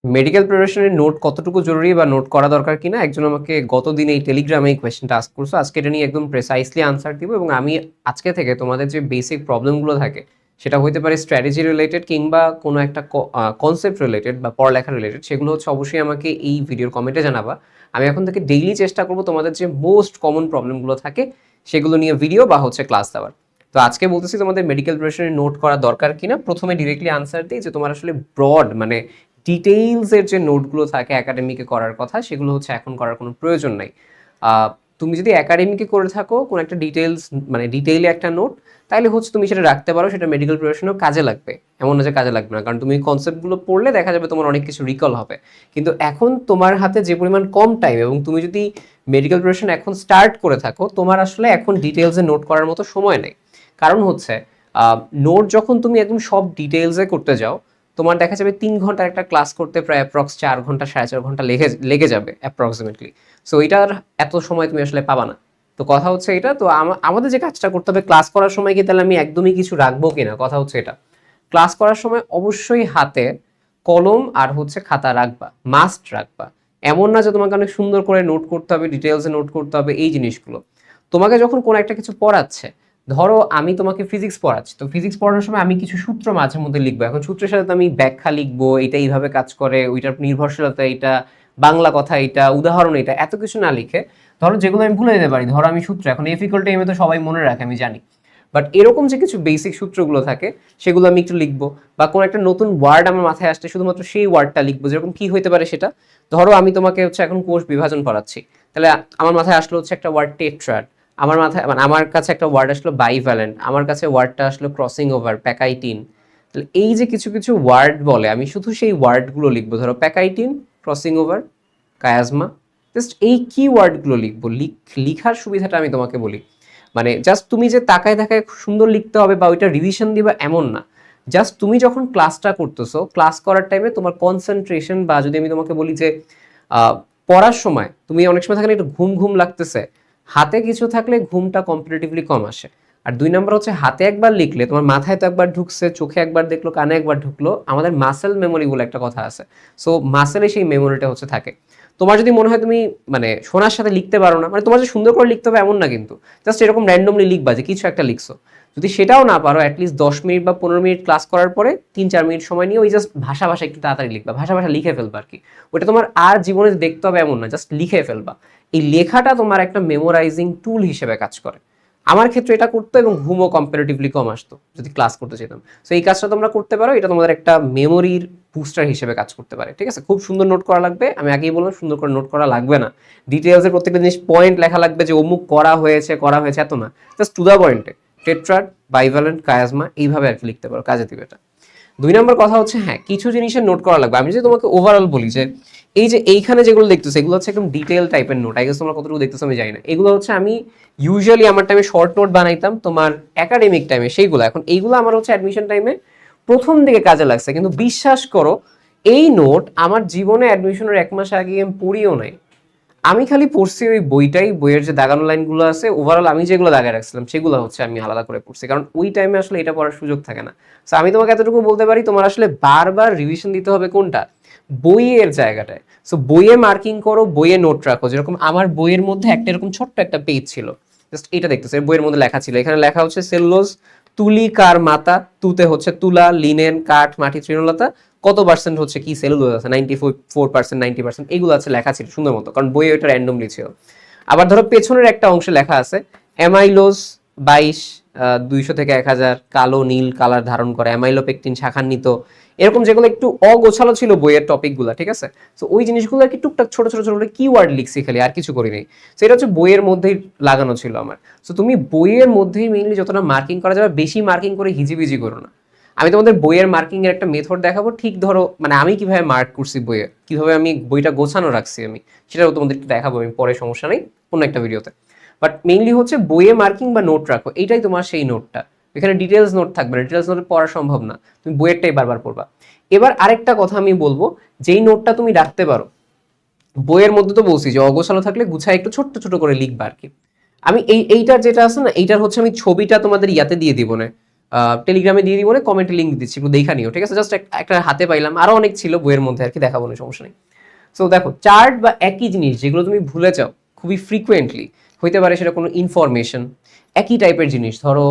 Medical প্রিপারেশনের note কতটুকু জরুরি বা নোট করা দরকার কিনা একজন আমাকে গতদিন এই টেলিগ্রামে এই কোয়েশ্চেনটা আস্ক করছো। আজকে এটা নিয়ে একদম প্রেসাইসলি আনসার দিব এবং আমি আজকে থেকে তোমাদের যে বেসিক প্রবলেমগুলো থাকে সেটা হতে পারে স্ট্র্যাটেজি রিলেটেড কিংবা কোনো একটা কনসেপ্ট রিলেটেড বা পড়ালেখা রিলেটেড, সেগুলো হচ্ছে অবশ্যই আমাকে এই ভিডিওর কমেন্টে জানাবা। আমি এখন থেকে ডেইলি চেষ্টা করবো তোমাদের যে মোস্ট কমন প্রবলেমগুলো থাকে সেগুলো নিয়ে ভিডিও বা হচ্ছে ক্লাস দেওয়ার। তো আজকে বলতেছি তোমাদের মেডিকেল প্রিপারেশনের নোট করা দরকার কিনা। প্রথমে ডিরেক্টলি আনসার দিই যে তোমার আসলে ব্রড মানে ডিটেইলসের যে নোটগুলো থাকে একাডেমিকে করার কথা সেগুলো হচ্ছে এখন করার কোনো প্রয়োজন নাই। তুমি যদি একাডেমিকে করে থাকো কোনো একটা ডিটেইলস মানে ডিটেইলে একটা নোট, তাহলে হচ্ছে তুমি সেটা রাখতে পারো, সেটা মেডিকেল প্রিপারেশনেও কাজে লাগবে। এমন না যে কাজে লাগবে না, কারণ তুমি কনসেপ্টগুলো পড়লে দেখা যাবে তোমার অনেক কিছু রিকল হবে। কিন্তু এখন তোমার হাতে যে পরিমাণ কম টাইম এবং তুমি যদি মেডিকেল প্রিপারেশন এখন স্টার্ট করে থাকো, তোমার আসলে এখন ডিটেইলসে নোট করার মতো সময় নেই। কারণ হচ্ছে নোট যখন তুমি একদম সব ডিটেইলসে করতে যাও, তোমার দেখা যাবে 3 ঘন্টার একটা ক্লাস করতে প্রায় অ্যাপ্রক্স 4 ঘন্টা 4.5 ঘন্টা লেগে যাবে অ্যাপ্রক্সিমেটলি। সো এটার এত সময় তুমি আসলে পাবা না। তো কথা হচ্ছে এটা, তো আমাদের যে কাজটা করতে হবে ক্লাস করার সময় কি তাহলে আমি একদমই কিছু রাখবো কিনা, কথা হচ্ছে এটা। ক্লাস করার সময় অবশ্যই হাতে কলম আর হচ্ছে খাতা রাখবা, মাস্ট রাখবা। এমন না যে তোমাকে অনেক সুন্দর করে নোট করতে হবে, ডিটেলসে নোট করতে হবে এই জিনিসগুলো। তোমাকে যখন কোনো একটা কিছু পড়াচ্ছে, ধরো আমি তোমাকে ফিজিক্স পড়াচ্ছি, তো ফিজিক্স পড়ানোর সময় আমি কিছু সূত্র মাঝে মধ্যে লিখবো। এখন সূত্রের সাথে তো আমি ব্যাখ্যা লিখবো, এটা এইভাবে কাজ করে, ওইটার নির্ভরশীলতা এটা, বাংলা কথা এটা, উদাহরণ এটা, এত কিছু না লিখে ধরো যেগুলো আমি ভুলে যেতে পারি। ধরো আমি সূত্র এখন F equal to M A তো সবাই মনে রাখে আমি জানি, বাট এরকম যে কিছু বেসিক সূত্রগুলো থাকে সেগুলো আমি একটু লিখবো। বা কোনো একটা নতুন ওয়ার্ড আমার মাথায় আসছে, শুধুমাত্র সেই ওয়ার্ডটা লিখবো। যেরকম কি হইতে পারে সেটা, ধরো আমি তোমাকে হচ্ছে এখন কোষ বিভাজন পড়াচ্ছি, তাহলে আমার মাথায় আসলো হচ্ছে একটা ওয়ার্ড টেট্রাড, আমার মাথায় মানে আমার কাছে একটা ওয়ার্ড আসলো বাইভ্যালেন্ট, আমার কাছে ওয়ার্ডটা আসলো ক্রসিং ওভার, প্যাকাইটিন। তাহলে এই যে কিছু কিছু ওয়ার্ড বলে, আমি শুধু সেই ওয়ার্ডগুলো লিখবো। ধরো pachytene, crossing over, chiasma, just এই কি ওয়ার্ডগুলো লিখবো। লিখার সুবিধাটা আমি তোমাকে বলি, মানে জাস্ট তুমি যে তাকায় তাকায় সুন্দর লিখতে হবে বা ওইটা রিভিশন দিবা এমন না। জাস্ট তুমি যখন ক্লাসটা করতেছো, ক্লাস করার টাইমে তোমার কনসেন্ট্রেশন, বা যদি আমি তোমাকে বলি যে পড়ার সময় তুমি অনেক সময় থাকলে একটু ঘুম ঘুম লাগতেছে, হাতে কিছু থাকলে ঘুমটা কম্পারেটিভলি কম আসে। আর 2 নম্বর হচ্ছে হাতে একবার লিখলে তোমার মাথায় তো একবার ঢুকছে, চোখে একবার দেখলো, কানে একবার ঢুকলো, আমাদের মাসেল মেমোরি বলে একটা কথা আছে। সো মাসেলে সেই মেমোরিটা হচ্ছে থাকে। তোমার যদি মনে হয় তুমি মানে শোনার সাথে লিখতে পারো না, মানে তোমার যে সুন্দর করে লিখতে হবে এমন না কিন্তু, জাস্ট এরকম র্যান্ডমলি লিখবা যে কিছু একটা লিখছো। যদি সেটাও না পারো, অ্যাটলিস্ট 10 মিনিট বা 15 মিনিট ক্লাস করার পরে 3-4 মিনিট সময় নিয়ে ওই জাস্ট ভাষা ভাষা একটু তাড়াতাড়ি লিখবা, ভাষা ভাষা লিখে ফেলবা আর কি। ওটা তোমার আর জীবনে দেখতে হবে এমন না, জাস্ট লিখে ফেলবা। এই লেখাটা তোমার একটা মেমোরাইজিং টুল হিসেবে কাজ করে। আমার ক্ষেত্রে এটা করতো এবং ঘুমও কম্পারেটিভলি কম আসতো যদি ক্লাস করতে যেতাম। সো এই কাজটা তোমরা করতে পারো, এটা তোমাদের একটা মেমোরির বুস্টার হিসেবে কাজ করতে পারে। ঠিক আছে, খুব সুন্দর নোট করা লাগবে, আমি আগেই বললাম সুন্দর করে নোট করা লাগবে না। ডিটেলসের প্রত্যেকটা জিনিস পয়েন্ট লেখা লাগবে যে অমুক করা হয়েছে এত না, জাস্ট টু দ্য পয়েন্টে টেট্রাড, বাইভ্যালেন্ট, কায়াজমা এইভাবে আর কি লিখতে পারো, কাজে দিবে এটা। 2 নম্বর কথা হচ্ছে হ্যাঁ কিছু জিনিসের নোট করা লাগবে। আমি যদি তোমাকে ওভারঅল বলি যে এই যে এইখানে যেগুলো দেখতেছো এগুলো হচ্ছে একদম ডিটেল টাইপের নোট, আই গেস তোমরা কতটুকু দেখতেছো আমি জানি না। এগুলো হচ্ছে আমি ইউজুয়ালি আমার টাইমে শর্ট নোট বানাইতাম তোমার একাডেমিক টাইমে, সেইগুলো এখন এইগুলো আমার হচ্ছে অ্যাডমিশন টাইমে প্রথম দিকে কাজে লাগছে। কিন্তু বিশ্বাস করো এই নোট আমার জীবনে অ্যাডমিশনের 1 মাস আগে আমি পড়িও নাই। আমি খালি পড়ছি ওই বইটাই, বইয়ের যে দাগানো লাইনগুলো আছে ওভারঅল আমি যেগুলো দাগায় রাখছিলাম সেগুলো হচ্ছে আমি আলাদা করে পড়ছি, কারণ ওই টাইমে আসলে এটা পড়ার সুযোগ থাকে না। সো আমি তোমাকে এতটুকু বলতে পারি, তোমার আসলে বারবার রিভিশন দিতে হবে কোনটা, বইয়ের জায়গাটায়। সো বইয়ে মার্কিং করো, বইয়ে নোট রাখো। যেরকম আমার বইয়ের মধ্যে একটা এরকম ছোট্ট একটা পেজ ছিল, জাস্ট এটা দেখতেছে, বইয়ের মধ্যে লেখা ছিল, এখানে লেখা হচ্ছে সেলুলোজ, তুলি কার মাতা, তুতে হচ্ছে তুলা, লিনেন কাঠ, মাটি তৃণলতা, কত পার্সেন্ট হচ্ছে কি সেলুলোজ আছে, 94%, 90%, এগুলো আছে লেখা ছিল সুন্দর মতো, কারণ বইয়ে ওইটা র্যান্ডমলি ছিল। আবার ধরো পেছনের একটা অংশে লেখা আছে অ্যামাইলোজ 22, 200 থেকে 1000, কালো নীল কালার ধারণ করে, অ্যামাইলোপেকটিন শাখান্বিত, এরকম যেগুলো একটু অগোছালো ছিল বইয়ের টপিকগুলো। ঠিক আছে, তো ওই জিনিসগুলো আর কি টুকটাক ছোট ছোট ছোট কিওয়ার্ড লিখছি খালি, আর কিছু করি নাই। সেটা হচ্ছে বইয়ের মধ্যেই লাগানো ছিল আমার। তো তুমি বইয়ের মধ্যেই মেইনলি যতটা মার্কিং করা যাবে, বেশি মার্কিং করে হিজিবিজি করো না। আমি তোমাদের বইয়ের মার্কিং এর একটা মেথড দেখাবো, ঠিক ধরো মানে আমি কিভাবে মার্ক করছি বইয়ে, কিভাবে আমি বইটা গোছানো রাখছি আমি, সেটাও তোমাদের একটু দেখাবো আমি পরে, সমস্যা নেই, কোনো একটা ভিডিওতে। বাট মেইনলি হচ্ছে বইয়ে মার্কিং বা নোট রাখো, এইটাই তোমার সেই নোটটা। এখানে ডিটেলস নোট থাকবে না, ডিটেলস নোট পড়া সম্ভব না, তুমি বইয়েরটাই বারবার পড়বা। এবার আরেকটা কথা আমি বলবো, যেই নোটটা তুমি রাখতে পারো বইয়ের মধ্যে, তো বলছি যে অগোছালো থাকলে গুছায় একটু ছোট্ট ছোট করে লিখবা আর কি। আমি এইটার যেটা আছে না, এইটার হচ্ছে আমি ছবিটা তোমাদের ইয়াতে দিয়ে দিব না, টেলিগ্রামে দিয়ে দিব, কমেন্টে লিঙ্ক দিচ্ছি, একটু দেখা নিও, ঠিক আছে? জাস্ট একটা হাতে পাইলাম, আরো অনেক ছিল বইয়ের মধ্যে আর কি, দেখাবো না, সমস্যা নেই। সো দেখো, চার্ট বা একই জিনিস যেগুলো তুমি ভুলে যাও খুবই ফ্রিকুয়েন্টলি, হইতে পারে সেটা কোনো ইনফরমেশন, একই টাইপের জিনিস, ধরো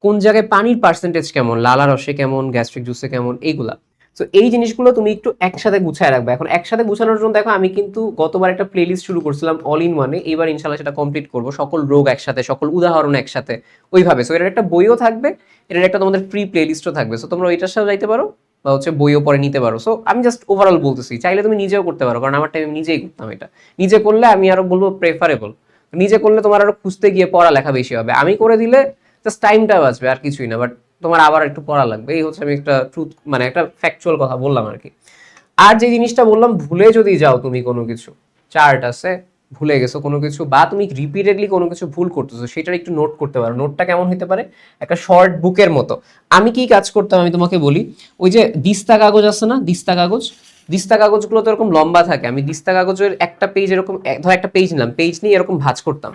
কোন জায়গায় পানির পার্সেন্টেজ কেমন, লালা রসে কেমন, গ্যাস্ট্রিক জুসে কেমন, এইগুলা। তো এই জিনিসগুলো তুমি একটু একসাথে গুছায় রাখবে। এখন একসাথে গুছানোর জন্য দেখো, আমি কিন্তু গতবার একটা প্লেলিস্ট শুরু করছিলাম অল ইন ওয়ানে, এবার ইনশাল্লাহ সেটা কমপ্লিট করবো, সকল রোগ একসাথে, সকল উদাহরণ একসাথে, ওইভাবে। সো এটার একটা বইও থাকবে, এটার একটা তোমাদের ফ্রি প্লেলিস্টও থাকবে। সো তোমরা ওইটার সাথে যাইতে পারো, বা হচ্ছে বইও পরে নিতে পারো। সো আমি জাস্ট ওভারঅল বলতেছি, চাইলে তুমি নিজেও করতে পারো, কারণ আমার টাইম আমি নিজেই করতাম এটা। নিজে করলে আমি আরো বলবো প্রেফারেবল, নিজে করলে তোমার আরো খুঁজতে গিয়ে পড়ালেখা বেশি হবে, আমি করে দিলে জাস্ট টাইমটা বাঁচবে আর কিছুই না, বাট তোমার আবার একটু পড়া লাগবে। এই হচ্ছে আমি একটা ট্রুথ, মানে একটা ফ্যাকচুয়াল কথা বললাম আর কি। আর যে জিনিসটা বললাম, ভুলে যদি যাও তুমি কোনো কিছু, চার্ট আছে, ভুলে গেছো কোনো কিছু, বা তুমি রিপিটেডলি কোনো কিছু ভুল করতেছো, সেটার একটু নোট করতে পারো। নোটটা কেমন হতে পারে, একটা শর্ট বুকের মতো। আমি কি কাজ করতাম আমি তোমাকে বলি, ওই যে দিস্তা কাগজ আছে না, দিস্তা কাগজ, দিস্তা কাগজগুলো তো এরকম লম্বা থাকে, আমি দিস্তা কাগজের একটা পেজ এরকম, ধর একটা পেজ নিলাম, পেজ নিয়ে এরকম ভাঁজ করতাম,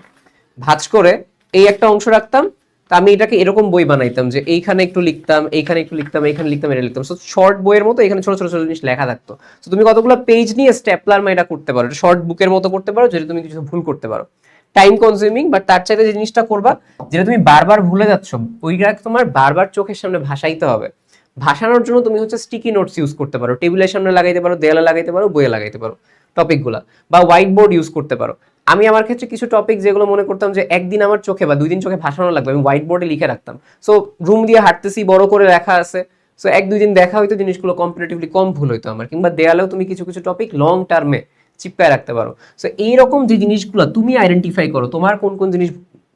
ভাঁজ করে এই একটা অংশ রাখতাম। তা আমি এটাকে এরকম বই বানাইতাম যে এইখানে একটু লিখতাম, এইখানে একটু লিখতাম, এইখানে লিখতাম, এটা লিখতাম। সো শর্ট বইয়ের মতো এখানে ছোট ছোট ছোট জিনিস লেখা থাকতো। তো তুমি কতগুলো পেজ নিয়ে স্টেপলার এটা করতে পারো, এটা শর্ট বুকের মতো করতে পারো, যেটা তুমি কিছু ভুল করতে পারো। টাইম কনজিউমিং, বাট তার চাইতে যে জিনিসটা করবা, যেটা তুমি বারবার ভুলে যাচ্ছ, ওইটা তোমার বারবার চোখের সামনে ভাসাইতে হবে। ভাসানোর জন্য তুমি হচ্ছে স্টিকি নোটস ইউজ করতে পারো, টেবিলের সামনে লাগাইতে পারো, দেয়ালে লাগাইতে পারো, বইয়ে লাগাইতে পারো টপিকগুলা, বা হোয়াইট বোর্ড ইউজ করতে পারো। আমি আমার ক্ষেত্রে কিছু টপিক যেগুলো মনে করতাম যে একদিন আমার চোখে বা 2 দিন চোখে ভাসানো লাগবে, আমি হোয়াইট বোর্ডে লিখে রাখতাম। সো রুম দিয়ে হাঁটতেছি, বড় করে লেখা আছে, সো 1-2 দিন দেখা হইতো, জিনিসগুলো কম্পারেটিভলি কম ভুল হইতো আমার। কিংবা দেয়ালেও তুমি কিছু কিছু টপিক লং টার্মে চিপকায় রাখতে পারো। সো এইরকম যে জিনিসগুলো তুমি আইডেন্টিফাই করো, তোমার কোন কোন জিনিস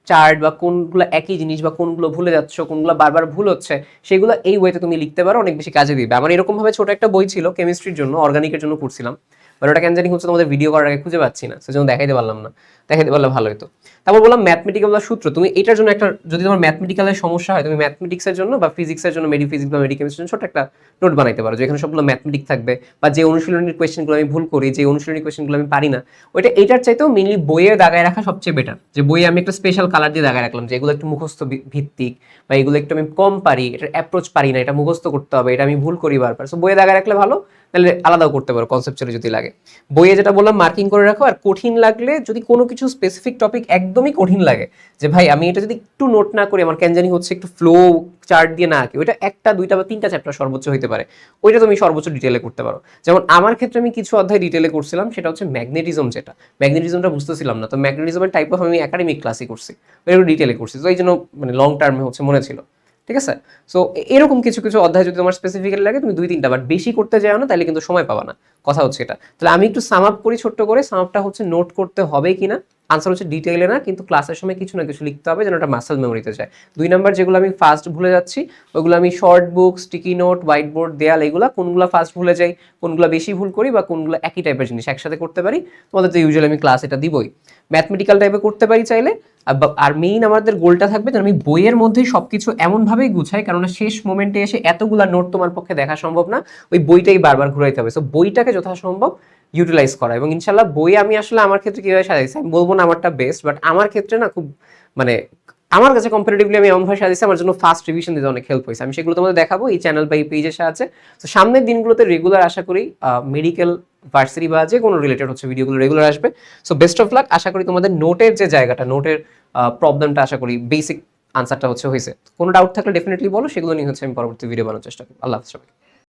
চার্ট, বা কোনগুলো একই জিনিস, বা কোনগুলো ভুলে যাচ্ছ, কোনগুলো বারবার ভুল হচ্ছে, সেগুলো এই ওয়েতে তুমি লিখতে পারো, অনেক বেশি কাজে দিবে। আমার এরকম ভাবে ছোট একটা বই ছিল কেমিস্ট্রির জন্য, অর্গানিকের জন্য পড়ছিলাম, বাট ওটা কেন জানি হচ্ছে তোমাদের ভিডিও করার আগে খুঁজে পাচ্ছি না, সেজন্য দেখাইতে পারলাম না, দেখাইতে পারলে ভালো হতো। তারপর বললাম ম্যাথমেটিক্যাল সূত্র, তুমি এটার জন্য একটা, যদি তোমার ম্যাথমেটিক্যালের সমস্যা হয়, তুমি ম্যাথমেটিক্সের জন্য বা ফিজিক্সের জন্য, মেডিফিজিক্স বা মেডিকেমিস্ট্রির জন্য ছোট একটা নোট বানাইতে পারো, যেখানে সবগুলো ম্যাথমেটিক্স থাকবে, বা যে অনুশীলনীর কোয়েশ্চেনগুলো আমি ভুল করি, যে অনুশীলনী কোয়েশ্চেনগুলো আমি পারি না, ওইটা এটার চাইতেও মেনলি বইয়ে দাগায় রাখা সবচেয়ে বেটার। যে বইয়ে আমি একটা স্পেশাল কালার দিয়ে দাগায় রাখলাম, যে এগুলো একটু মুখস্থ ভিত্তিক, বা এগুলো একটু আমি কম পারি, এটার অ্যাপ্রোচ পারি না, এটা মুখস্থ করতে হবে, এটা আমি ভুল করি বারবার। সো বইয়ে দাগায় রাখলে ভালো, তাহলে আলাদাও করতে পারো কনসেপচুয়ালি যদি লাগে। বইয়ে যেটা বললাম মার্কিং করে রাখো। আর কঠিন লাগলে, যদি কোনো কিছু স্পেসিফিক টপিক একদমই কঠিন লাগে, যে ভাই আমি এটা যদি একটু নোট না করি, আমার কেন জানি হচ্ছে, একটু ফ্লো চার্ট দিয়ে না আঁকি, ওইটা 1টা 2টা বা 3টা চ্যাপ্টার সর্বোচ্চ হতে পারে, ওইটা তুমি সর্বোচ্চ ডিটেলে করতে পারো। যেমন আমার ক্ষেত্রে আমি কিছু অধ্যায় ডিটেলে করছিলাম, সেটা হচ্ছে ম্যাগনেটিজম, যেটা ম্যাগনেটিজমটা বুঝতেছিলাম না, তো ম্যাগনেটিজমের টাইপ অফ আমি একাডেমিক ক্লাসে করছি, ওইটা ডিটেলে করছি, তো এই জন্য মানে লং টার্মে হচ্ছে মনে ছিল, ঠিক আছে? সো এরকম কিছু কিছু অধ্যায় যদি তোমার স্পেসিফিক্যালি লাগে, তুমি 2-3টা, বাট বেশি করতে যাও না, তাহলে কিন্তু সময় পাবা না, কথা হচ্ছে এটা। তাহলে আমি একটু সাম আপ করি ছোট্ট করে, সাম আপটা হচ্ছে নোট করতে হবে কিনা, আনসার হচ্ছে ডিটেইলে না, কিন্তু ক্লাসের সময় কিছু না কিছু লিখতে হবে, যেন এটা মাসেল মেমোরিতে যায়। 2 নাম্বার যেগুলো আমি ফার্স্ট ভুলে যাচ্ছি, ওইগুলো আমি শর্ট বুক, স্টিকি নোট, হোয়াইট বোর্ড, দেয়াল, এগুলো কোনগুলো ফার্স্ট ভুলে যাই, কোনগুলো বেশি ভুল করি, বা কোনগুলো একই টাইপের জিনিস একসাথে করতে পারি, তোমাদের তো ইউজুয়ালি আমি ক্লাস এটা দিবই। ম্যাথমেটিক্যাল টাইপে করতে পারি চাইলে। আর মেইন আমাদের গোলটা থাকবে যে আমি বইয়ের মধ্যেই সবকিছু এমনভাবেই গুছাই, কারণ শেষ মোমেন্টে এসে এতগুলা নোট তোমার পক্ষে দেখা সম্ভব না, ওই বইটাই বারবার ঘুরাইতে হবে। সো বইটাকে যথাসম্ভব ইউটিলাইজ করা, এবং ইনশাল্লাহ বই আমি আসলে আমার ক্ষেত্রে কিভাবে সাজাইছি, আমি বলবো না আমারটা বেস্ট, বাট আমার ক্ষেত্রে না খুব, মানে আমার কাছে কম্পারেটিভলি আমি এমনভাবে সাজিয়েছি, আমার জন্য ফার্স্ট রিভিশন দিতে অনেক হেল্প হয়েছে। আমি সেগুলো তোমাদের দেখাবো এই চ্যানেল বা এই পেজের সাহায্যে। তো সামনের দিনগুলোতে রেগুলার আশা করি মেডিকেল ভার্সিটি বা যে কোনো রিলেটেড হচ্ছে ভিডিওগুলো রেগুলার আসবে। So best of luck. আশা করি তোমাদের নোটের যে জায়গাটা, নোটের প্রবলেমটা আশা করি বেসিক আনসারটা হচ্ছে হয়েছে। কোনো ডাউট থাকলে ডেফিনেটলি বলো, সেগুলো নিয়ে হচ্ছে আমি পরবর্তী ভিডিও বানানোর চেষ্টা করবো। আল্লাহ হাফেজ সবাইকে।